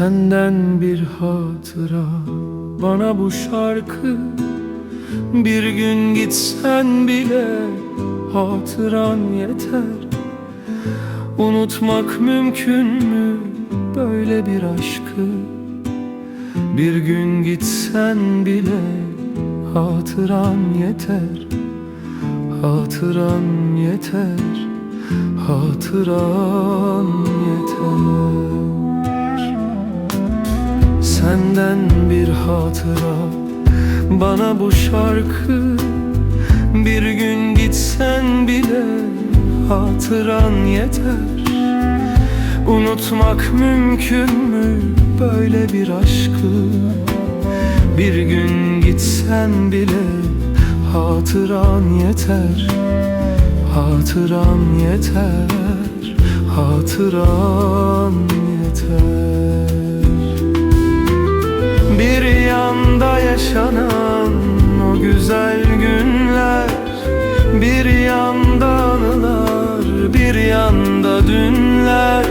Senden bir hatıra bana bu şarkı. Bir gün gitsen bile hatıran yeter. Unutmak mümkün mü böyle bir aşkı? Bir gün gitsen bile hatıran yeter. Hatıran yeter, hatıran yeter. Senden bir hatıra bana bu şarkı. Bir gün gitsen bile hatıran yeter. Unutmak mümkün mü böyle bir aşkı? Bir gün gitsen bile hatıran yeter. Hatıran yeter, hatıran yeter. Bir yanda yaşanan o güzel günler, bir yanda anılar, bir yanda dünler.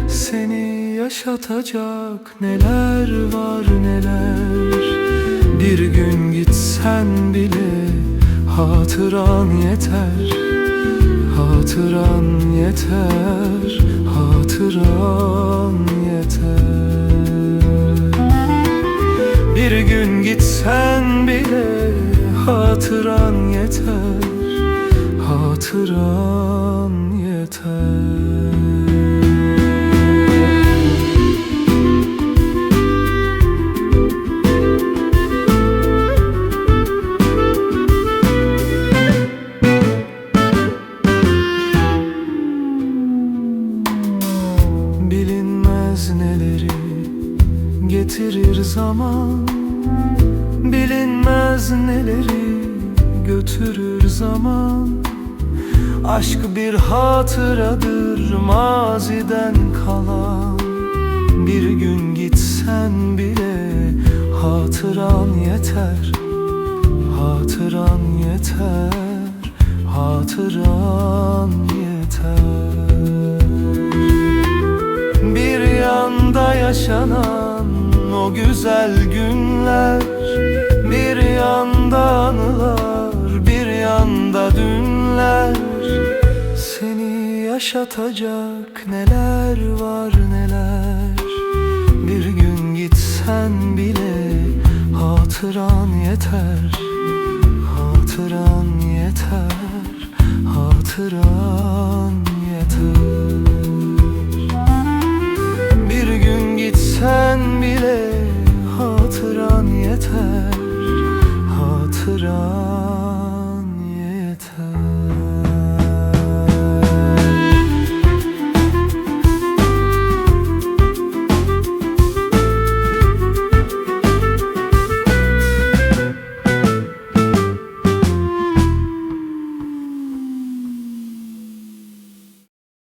Seni yaşatacak neler var neler. Bir gün gitsen bile hatıran yeter. Hatıran yeter, hatıran yeter. Bir gün gitsen bile hatıran yeter. Hatıran yeter. Neleri getirir zaman, bilinmez neleri götürür zaman. Aşk bir hatıradır maziden kalan. Bir gün gitsen bile hatıran yeter. Hatıran yeter, hatıran yeter. Bir yanda yaşanan o güzel günler, bir yanda anılar, bir yanda dünler. Seni yaşatacak neler var neler. Bir gün gitsen bile hatıran yeter. Hatıran yeter, hatıran yeter. Bir gün gitsen bile hatıran yeter. Hatıran